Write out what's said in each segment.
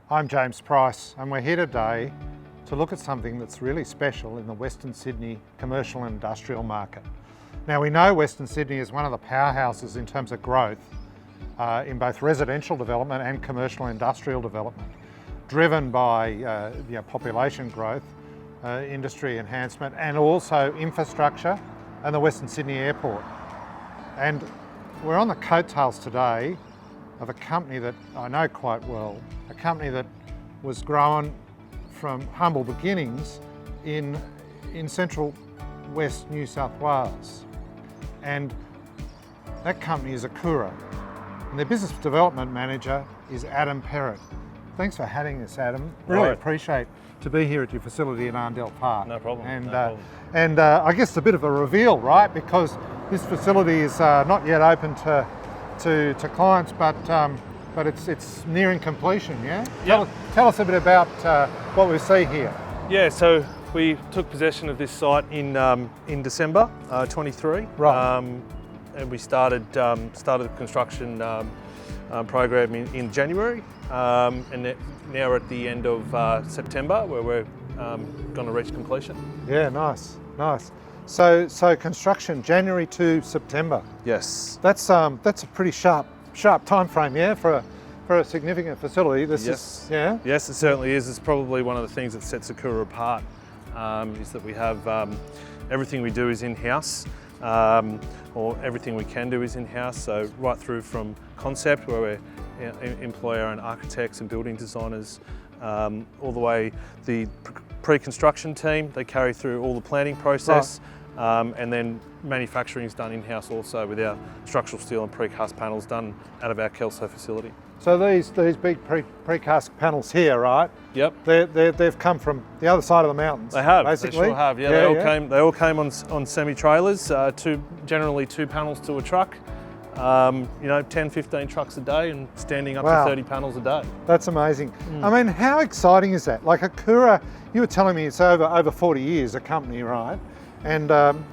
I'm James Price, and we're here today to look at something that's really special in the Western Sydney commercial and industrial market. Now, we know Western Sydney is one of the powerhouses in terms of growth in both residential development and commercial industrial development, driven by population growth, industry enhancement, and also infrastructure and the Western Sydney Airport. And we're on the coattails today of a company that I know quite well, a company that was grown from humble beginnings in central west New South Wales. And that company is Akura. And their business development manager is Adam Perrott. Thanks for having us, Adam. Really appreciate to be here at your facility in Arndell Park. No problem. And I guess it's a bit of a reveal, right? Because this facility is not yet open to clients, but it's nearing completion. Yeah. Yep. Tell us a bit about what we see here. Yeah. So we took possession of this site in December 23. Right. And we started the construction program in January, and now we're at the end of September, where we're going to reach completion. Yeah. Nice. So construction January to September. Yes. That's a pretty sharp time frame, yeah, for a significant facility. Yes, it certainly is. It's probably one of the things that sets Akura apart, is that we have everything we do is in-house, or everything we can do is in-house. So right through from concept, where we employ our own architects and building designers, all the way the pre-construction team. They carry through all the planning process. Right. And then manufacturing is done in-house also, with our structural steel and precast panels done out of our Kelso facility. So these big precast panels here, right? Yep. They've come from the other side of the mountains. They have. Basically. They sure have. Yeah. They all came on semi-trailers. Generally two panels to a truck. 10, 15 trucks a day, and standing up to 30 panels a day. That's amazing. I mean, how exciting is that? Like Akura, you were telling me it's over 40 years a company, right? And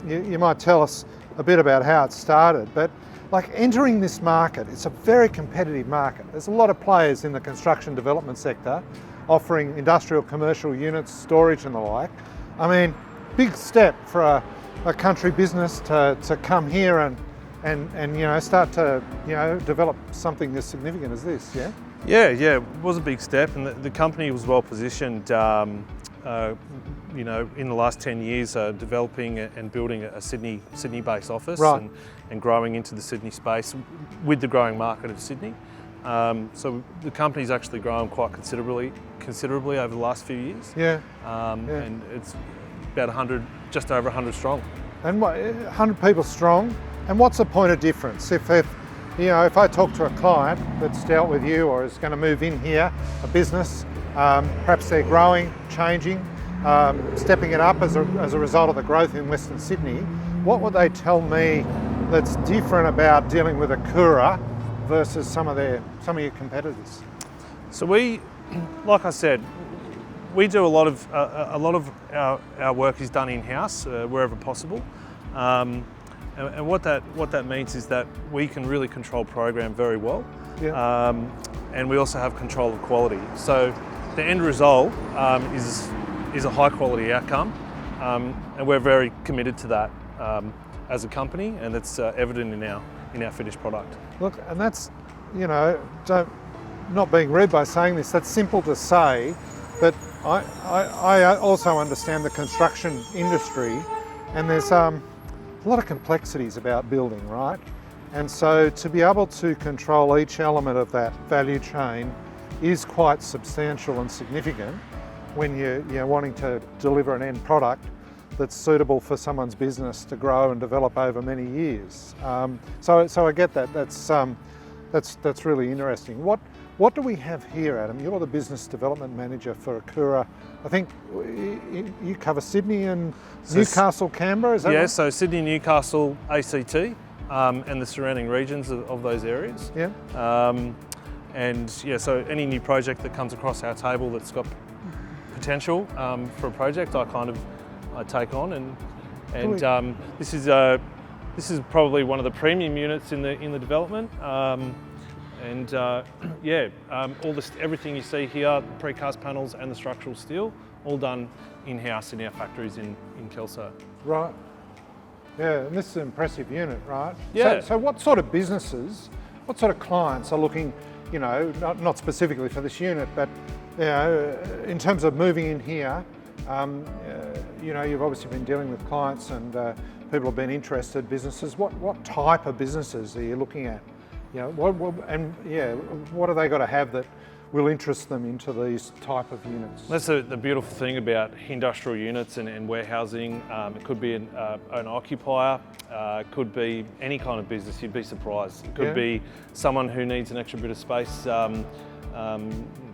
you might tell us a bit about how it started, but like entering this market, it's a very competitive market. There's a lot of players in the construction development sector offering industrial commercial units, storage and the like. I mean, big step for a country business to come here and start to develop something as significant as this, yeah? Yeah, it was a big step, and the company was well positioned in the last 10 years, developing and building a Sydney-based office, right, and growing into the Sydney space with the growing market of Sydney. So the company's actually grown quite considerably over the last few years. Yeah. And it's about 100, just over 100 strong. And 100 people strong. And what's the point of difference? If I talk to a client that's dealt with you or is going to move in here, a business, perhaps they're growing, changing, stepping it up as a result of the growth in Western Sydney, what would they tell me that's different about dealing with Akura versus some of your competitors? So like I said, we do a lot of our work is done in-house wherever possible. And what that means is that we can really control program very well, and we also have control of quality. So the end result is a high quality outcome, and we're very committed to that as a company, and it's evident in our finished product. Look, and that's not being rude by saying this. That's simple to say, but I also understand the construction industry, and there's a lot of complexities about building, right? And so to be able to control each element of that value chain is quite substantial and significant when you're wanting to deliver an end product that's suitable for someone's business to grow and develop over many years. So I get that. That's really interesting. What do we have here, Adam? You're the business development manager for Akura. I think you cover Sydney and Newcastle, Canberra, is that right? So Sydney, Newcastle, ACT, and the surrounding regions of those areas. Yeah. So any new project that comes across our table that's got potential for a project, I take on, and this is probably one of the premium units in the development. And everything you see here, the precast panels and the structural steel, all done in-house in our factories in Kelso. Right. Yeah, and this is an impressive unit, right? Yeah. So what sort of businesses, what sort of clients are looking, you know, not specifically for this unit, but you know, in terms of moving in here, you know, you've obviously been dealing with clients and people have been interested, businesses. What type of businesses are you looking at? You know, what have they got to have that will interest them into these type of units? That's the beautiful thing about industrial units and warehousing. It could be an occupier, it could be any kind of business. You'd be surprised. It could be someone who needs an extra bit of space,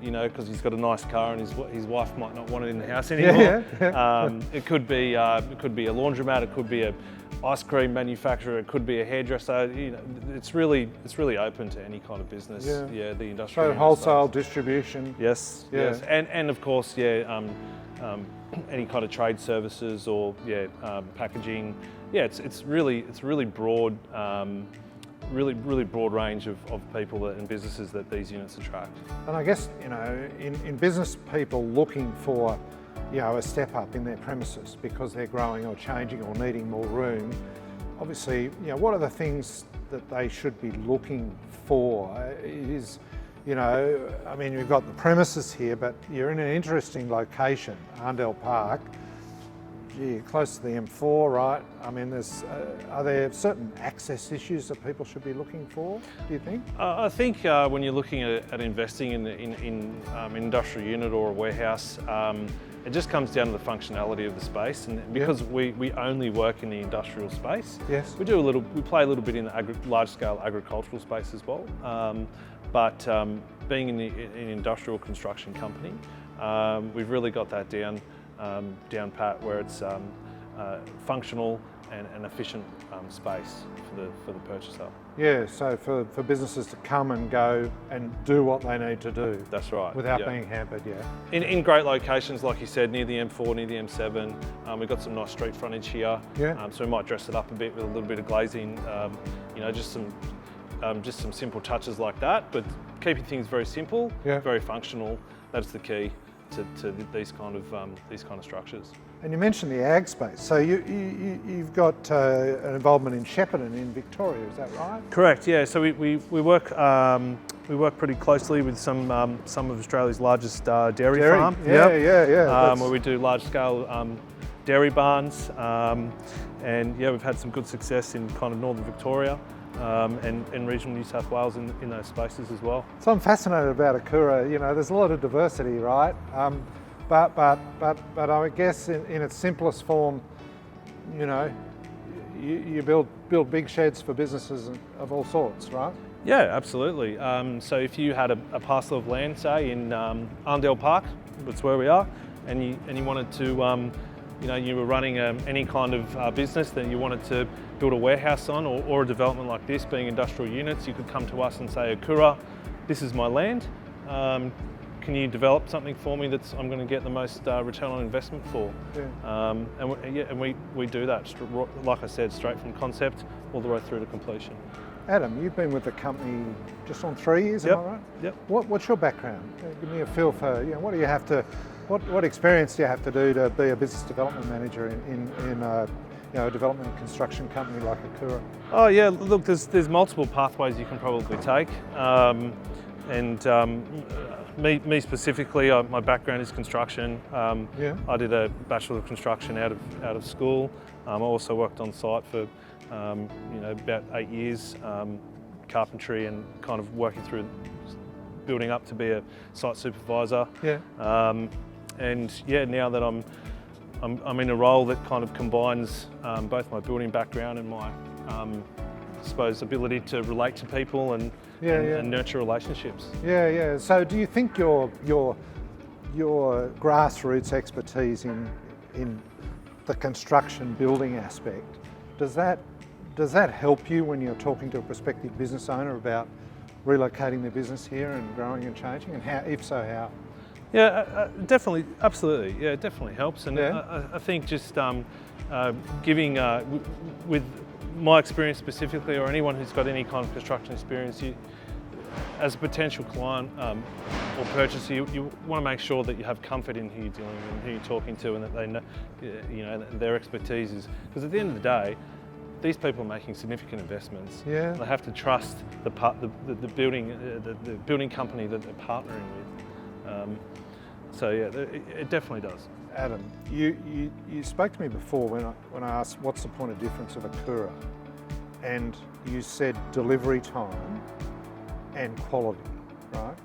you know, because he's got a nice car and his wife might not want it in the house anymore. It could be a laundromat. It could be a ice cream manufacturer. It could be a hairdresser. You know, it's really open to any kind of business. Yeah, the industrial. So wholesale distribution. Yes, yes, and of course, any kind of trade services or packaging. Yeah, it's really broad. Really broad range of people and businesses that these units attract. And I guess, you know, in business, people looking for, you know, a step up in their premises because they're growing or changing or needing more room. Obviously, you know, what are the things that they should be looking for? Is, you know, I mean, you've got the premises here, but you're in an interesting location, Arndell Park. Gee, close to the M4, right? I mean, are there certain access issues that people should be looking for, do you think? I think when you're looking at investing in an industrial unit or a warehouse, it just comes down to the functionality of the space, and because we only work in the industrial space, we play a little bit in the large-scale agricultural space as well. But being in an industrial construction company, we've really got that down pat, where it's functional and efficient space for the purchaser. Yeah, so for businesses to come and go and do what they need to do. That's right. Without being hampered, In great locations, like you said, near the M4, near the M7. We've got some nice street frontage here. So we might dress it up a bit with a little bit of glazing. You know, just some simple touches like that, but keeping things very simple, very functional. That's the key to these kind of structures. And you mentioned the ag space, so you've got an involvement in Shepparton in Victoria, is that right? Correct. Yeah. So we work pretty closely with some of Australia's largest dairy farm. Yeah. Where we do large scale dairy barns, and we've had some good success in kind of northern Victoria. And regional New South Wales in those spaces as well. So I'm fascinated about Akura. You know, there's a lot of diversity, right? But I guess in its simplest form, you know, you build big sheds for businesses of all sorts, right? Yeah, absolutely. So if you had a parcel of land, say in Arndell Park, that's where we are, and you wanted to you know, you were running any kind of business that you wanted to build a warehouse on, or a development like this, being industrial units, you could come to us and say, Akura, this is my land. Can you develop something for me that I'm going to get the most return on investment for? And we do that, like I said, straight from concept all the way through to completion. Adam, you've been with the company just on 3 years, am I right? Yep. What's your background? Give me a feel for, you know, what do you have to, what experience do you have to do to be a business development manager in you know, a development and construction company like Akura? Oh yeah, look, there's multiple pathways you can probably take, me specifically, my background is construction. I did a Bachelor of Construction out of school. I also worked on site for you know, about 8 years, carpentry and kind of working through building up to be a site supervisor. And now that I'm in a role that kind of combines both my building background and my I suppose ability to relate to people and nurture relationships. So do you think your grassroots expertise in the construction building aspect, does that help you when you're talking to a prospective business owner about relocating their business here and growing and changing, and how, if so, how? Yeah, definitely, absolutely. Yeah, it definitely helps, and I think just giving with my experience specifically, or anyone who's got any kind of construction experience, as a potential client or purchaser, you want to make sure that you have comfort in who you're dealing with and who you're talking to, and that they know, their expertise is, because at the end of the day, these people are making significant investments. Yeah. They have to trust the building company that they're partnering with. So yeah, it definitely does. Adam, you spoke to me before when I asked what's the point of difference of Akura, and you said delivery time and quality, right?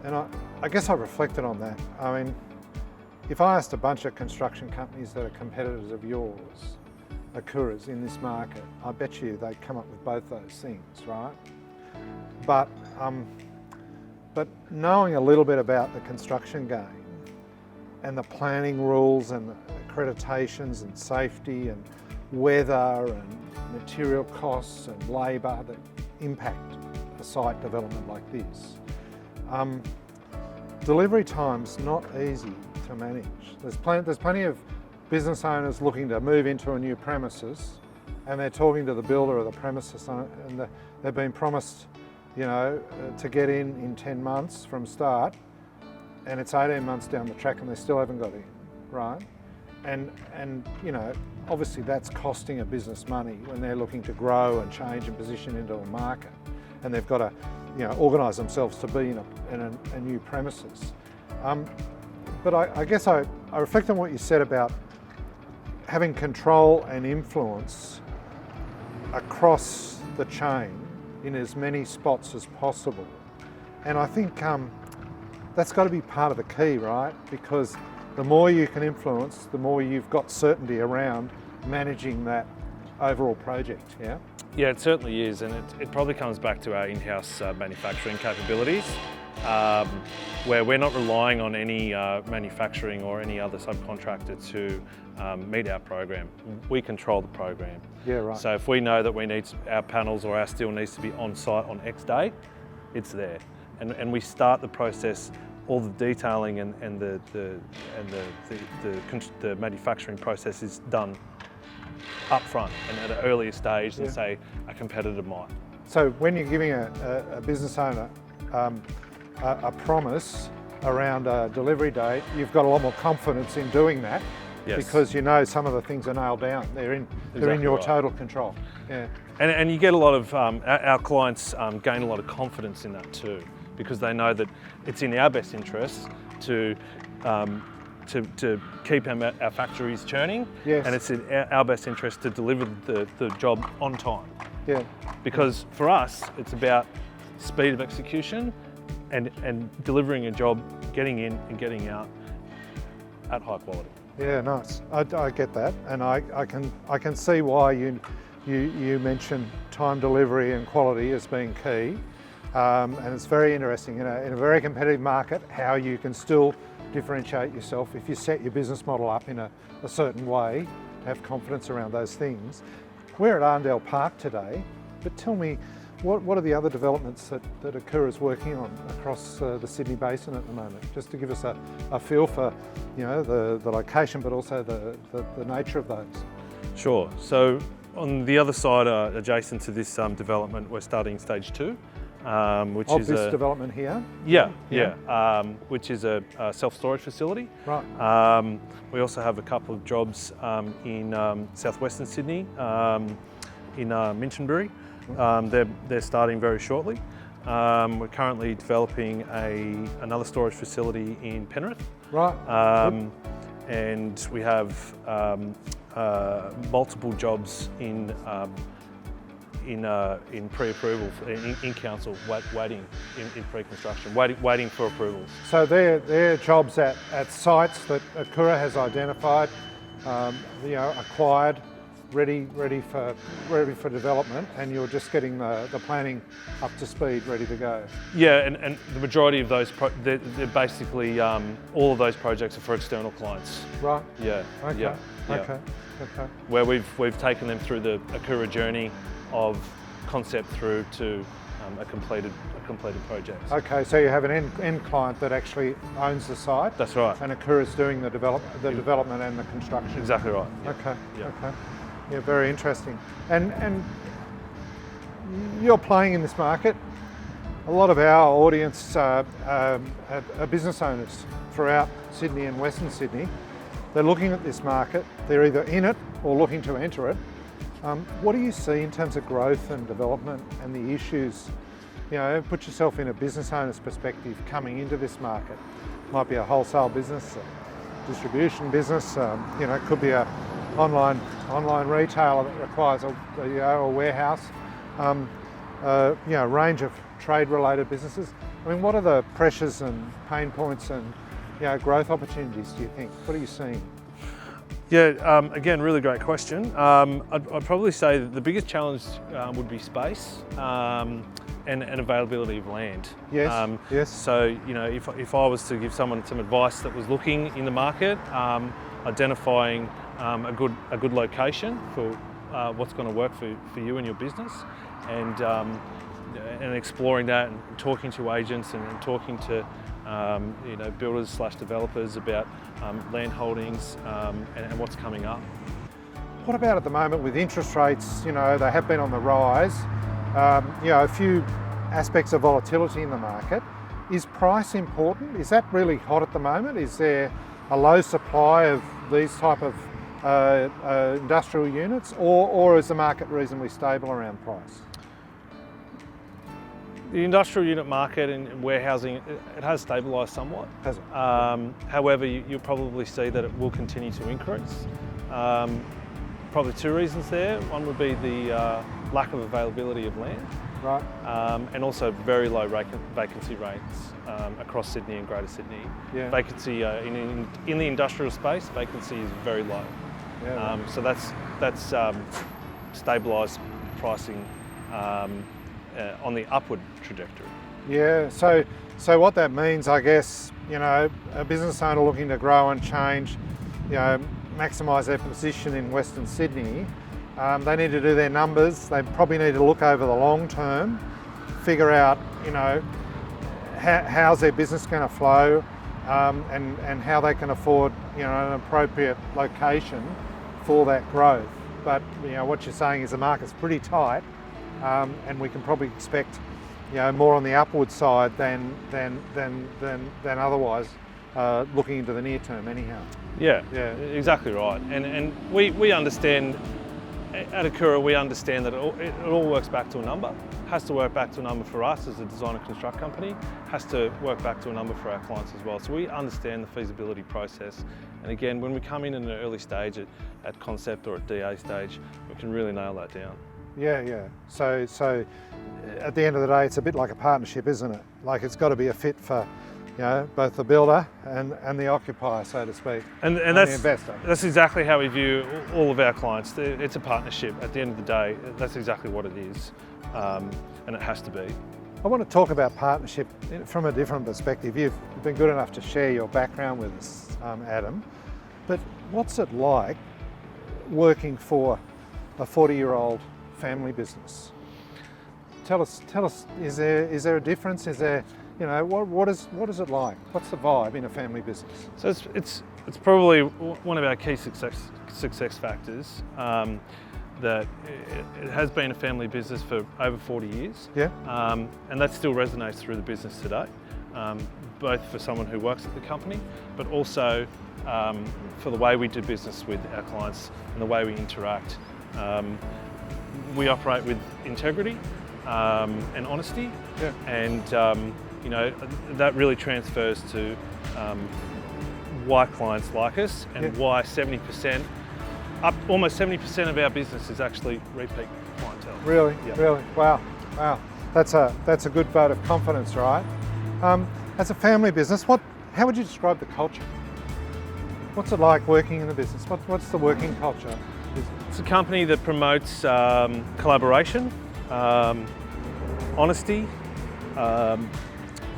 And I guess I reflected on that. I mean, if I asked a bunch of construction companies that are competitors of yours, Akuras in this market, I bet you they'd come up with both those things, right? But knowing a little bit about the construction game and the planning rules and the accreditations and safety and weather and material costs and labour that impact a site development like this, delivery time's not easy to manage. There's plenty of business owners looking to move into a new premises, and they're talking to the builder of the premises, and they've been promised, to get in 10 months from start, and it's 18 months down the track and they still haven't got in, right? And obviously that's costing a business money when they're looking to grow and change and position into a market, and they've got to, organise themselves to be in a new premises. But I guess I reflect on what you said about having control and influence across the chain in as many spots as possible. And I think that's got to be part of the key, right? Because the more you can influence, the more you've got certainty around managing that overall project, yeah? Yeah, it certainly is, and it probably comes back to our in-house manufacturing capabilities, where we're not relying on any manufacturing or any other subcontractor to meet our program. We control the program. Yeah, right. So if we know that we need our panels or our steel needs to be on site on X day, it's there, and we start the process. All the detailing and the manufacturing process is done up front and at an earlier stage than, say, a competitor might. So when you're giving a business owner a promise around a delivery date, you've got a lot more confidence in doing that. Yes. Because some of the things are nailed down. They're in your total control. Yeah. And you get a lot of, our clients gain a lot of confidence in that too, because they know that it's in our best interest to keep our factories churning, yes. And it's in our best interest to deliver the job on time. Yeah. Because for us, it's about speed of execution and delivering a job, getting in and getting out at high quality. Yeah, nice. I get that, and I can see why you mentioned time delivery and quality as being key, and it's very interesting in a very competitive market how you can still differentiate yourself if you set your business model up in a certain way, have confidence around those things. We're at Arndell Park today, but tell me, what are the other developments that Akura is working on across the Sydney Basin at the moment, just to give us a feel for the location, but also the nature of those? Sure. So on the other side, adjacent to this development, we're starting stage 2. Which is this development here? Yeah. Which is a self-storage facility. Right. We also have a couple of jobs in southwestern Sydney, in Minchinbury. They're starting very shortly. We're currently developing another storage facility in Penrith. Right. And we have multiple jobs in pre-approval, in council, waiting in pre-construction, waiting for approvals. So they're jobs at sites that Akura has identified, acquired, ready for development, and you're just getting the planning up to speed, ready to go. Yeah, and the majority of those, they're basically, all of those projects are for external clients. Right. Yeah. Okay. Yeah. Okay. Where we've taken them through the Akura journey of concept through to a completed project. Okay, so you have an end client that actually owns the site. That's right. And Akura is doing the development and the construction. Exactly right. Yeah. Okay. Yeah. Okay. Yeah, very interesting. And you're playing in this market. A lot of our audience are business owners throughout Sydney and Western Sydney. They're looking at this market, they're either in it or looking to enter it. What do you see in terms of growth and development and the issues? You know, put yourself in a business owner's perspective coming into this market. Might be a wholesale business, a distribution business, you know, it could be a online retailer that requires a warehouse, you know, a range of trade-related businesses. I mean, what are the pressures and pain points and, you know, growth opportunities, do you think? What are you seeing? Yeah, again, really great question. I'd probably say that the biggest challenge would be space and availability of land. Yes, yes. So, you know, if I was to give someone some advice that was looking in the market, identifying a good location for what's going to work for you and your business, and exploring that and talking to agents and talking to you know, builders / developers about land holdings and what's coming up. What about at the moment with interest rates? You know, they have been on the rise. You know, a few aspects of volatility in the market. Is price important? Is that really hot at the moment? Is there a low supply of these type of industrial units, or is the market reasonably stable around price? The industrial unit market and warehousing, it has stabilised somewhat. Has it? However, you'll probably see that it will continue to increase. Probably two reasons there. One would be the lack of availability of land. Right. And also very low vacancy rates across Sydney and Greater Sydney. Yeah. Vacancy in the industrial space, vacancy is very low. Yeah, right. So that's stabilised pricing on the upward trajectory. Yeah, so what that means, I guess, you know, a business owner looking to grow and change, you know, maximise their position in Western Sydney, they need to do their numbers. They probably need to look over the long term, figure out, you know, how's their business going to flow, and how they can afford, you know, an appropriate location for that growth. But, you know, what you're saying is the market's pretty tight. And we can probably expect, you know, more on the upward side than otherwise, looking into the near term anyhow. Yeah, exactly right. And we understand, at Akura, we understand that it all works back to a number. It has to work back to a number for us as a design and construct company, has to work back to a number for our clients as well. So we understand the feasibility process. And again, when we come in an early stage at concept or at DA stage, we can really nail that down. Yeah. So at the end of the day, it's a bit like a partnership, isn't it? Like, it's got to be a fit for, you know, both the builder and the occupier, so to speak, and that's the investor. That's exactly how we view all of our clients. It's a partnership. At the end of the day, that's exactly what it is, and it has to be. I want to talk about partnership from a different perspective. You've been good enough to share your background with us, Adam, but what's it like working for a 40-year-old family business? Tell us. Is there a difference? Is there, you know, what is it like? What's the vibe in a family business? So it's probably one of our key success factors. That it has been a family business for over 40 years. Yeah. And that still resonates through the business today, both for someone who works at the company, but also for the way we do business with our clients and the way we interact. We operate with integrity and honesty, yeah. And you know, that really transfers to why clients like us and yeah. why almost 70% of our business is actually repeat clientele. Really, yeah. Really, wow. That's a good vote of confidence, right? As a family business, how would you describe the culture? What's it like working in the business? What's the working culture? It's a company that promotes collaboration, honesty,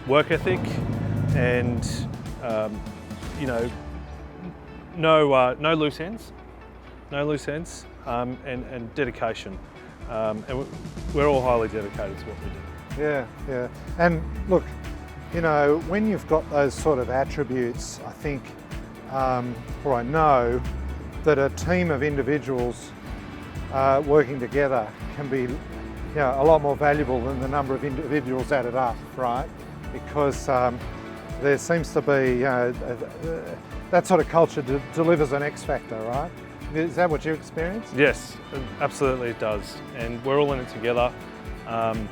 work ethic, and you know, no loose ends, and dedication. And we're all highly dedicated to what we do. Yeah. And look, you know, when you've got those sort of attributes, I think, or I know, that a team of individuals working together can be a lot more valuable than the number of individuals added up, right? Because there seems to be, that sort of culture delivers an X factor, right? Is that what you experienced? Yes, absolutely it does. And we're all in it together. And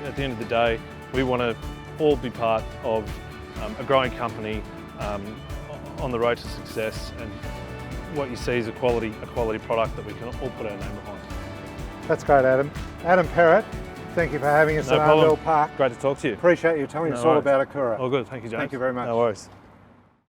at the end of the day, we want to all be part of a growing company on the road to success. And what you see is a quality product that we can all put our name behind. That's great, Adam. Adam Perrott, thank you for having us No at problem. Arndell Park. Great to talk to you. Appreciate you telling us all about Akura. All good, thank you, James. Thank you very much. No worries.